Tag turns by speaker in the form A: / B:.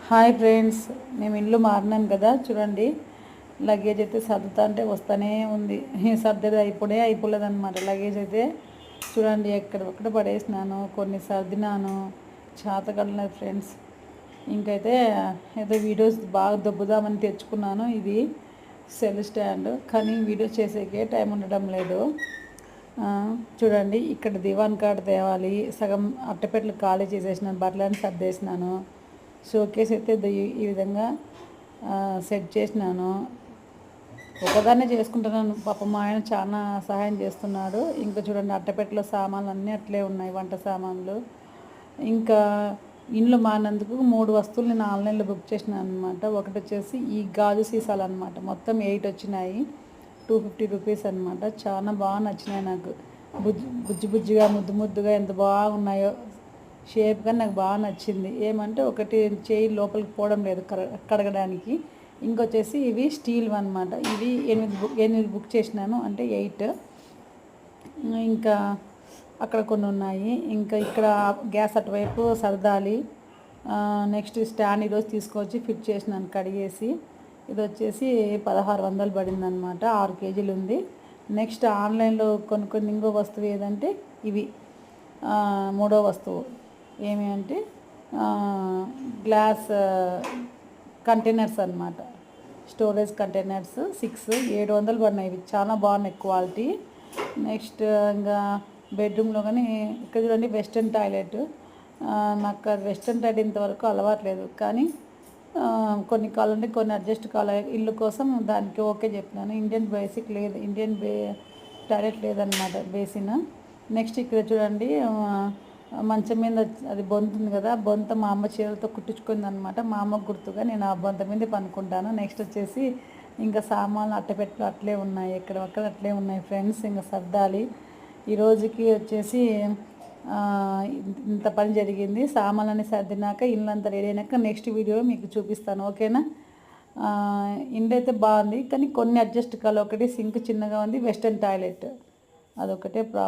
A: Hi friends, మేము ఇల్లు మారినాం కదా. చూడండి, లగేజ్ అయితే సర్దుతా అంటే వస్తూనే ఉంది. సర్దేది అయిపోలేదన్నమాట. లగేజ్ అయితే చూడండి ఎక్కడొక్కడ పడేసినాను, కొన్ని సర్దినాను. చేతకడలేదు ఫ్రెండ్స్. ఇంకైతే ఏదో వీడియోస్ బాగా దొబ్బుదామని తెచ్చుకున్నాను. ఇది సెల్ స్టాండ్, కానీ వీడియోస్ చేసేకే టైం ఉండడం లేదు. చూడండి, ఇక్కడ దివాన్ కాడ తేవాలి. సగం అట్టపెట్టలు ఖాళీ చేసేసినాను, బట్టలని సర్దేసినాను. షోకేస్ అయితే ఈ విధంగా సెట్ చేసినాను. ఒకదాన్నే చేసుకుంటున్నాను. పాపం మా ఆయన చాలా సహాయం చేస్తున్నాడు. ఇంకా చూడండి, అట్టపెట్టెలో సామాన్లు అన్నీ అట్లే ఉన్నాయి, వంట సామాన్లు. ఇంకా ఇండ్లు మారినందుకు 3 వస్తువులు నేను ఆన్లైన్లో బుక్ చేసినాను అనమాట. ఒకటి వచ్చేసి ఈ గాజు సీసాలు అనమాట. మొత్తం 8 వచ్చినాయి, 250 రూపీస్ అనమాట. చాలా బాగా నచ్చినాయి నాకు. బుజ్జిగా ముద్దుగా ఎంత బాగున్నాయో. షేప్ కానీ నాకు బాగా నచ్చింది. ఏమంటే ఒకటి చేయి లోపలికి పోవడం లేదు కడగడానికి. ఇంకొచ్చేసి ఇవి స్టీల్ అనమాట. ఇవి 8 బుక్ చేసినాను, అంటే 8. ఇంకా అక్కడ కొన్ని ఉన్నాయి. ఇంకా ఇక్కడ గ్యాస్ అటువైపు సర్దాలి. నెక్స్ట్ స్టాండ్ ఈరోజు తీసుకొచ్చి ఫిట్ చేసినాను కడిగేసి. ఇది వచ్చేసి 1600 పడిందనమాట. 6 కేజీలు ఉంది. నెక్స్ట్ ఆన్లైన్లో కొన్ని ఇంకో వస్తువు ఏదంటే ఇవి, 3వ వస్తువు ఏమి అంటే గ్లాస్ కంటైనర్స్ అనమాట. స్టోరేజ్ కంటైనర్స్ 700 పడినాయి. ఇవి చాలా బాగున్నాయి క్వాలిటీ. నెక్స్ట్ ఇంకా బెడ్రూమ్లో కానీ ఇక్కడ చూడండి, వెస్ట్రన్ టాయిలెట్. నాకు అది వెస్ట్రన్ టాయిలెట్ ఇంతవరకు అలవాట్లేదు, కానీ కొన్ని కావాలంటే కొన్ని అడ్జస్ట్ కావాలి ఇల్లు కోసం. దానికి ఓకే చెప్పినాను. ఇండియన్ బేసిక్ లేదు, టాయిలెట్ లేదనమాట, బేసిన్. నెక్స్ట్ ఇక్కడ చూడండి, మంచం మీద అది బొంత ఉంది కదా, బొంత మా అమ్మ చీరలతో కుట్టించుకుంది అనమాట. మా అమ్మకు గుర్తుగా నేను ఆ బొంత మీద పనుకుంటాను. నెక్స్ట్ వచ్చేసి ఇంకా సామాన్లు అట్టపెట్టలు అట్లే ఉన్నాయి, ఎక్కడక్కడ అట్లే ఉన్నాయి ఫ్రెండ్స్. ఇంకా సర్దాలి. ఈ రోజుకి వచ్చేసి ఇంత పని జరిగింది. సామాన్లన్నీ సర్దినాక ఇల్లంతా రెడీ అయినాక నెక్స్ట్ వీడియో మీకు చూపిస్తాను, ఓకేనా. ఇండ్లు అయితే బాగుంది, కానీ కొన్ని అడ్జస్ట్ కావాలి. ఒకటి సింక్ చిన్నగా ఉంది, వెస్ట్రన్ టాయిలెట్ అదొకటే ప్రాబ్లం.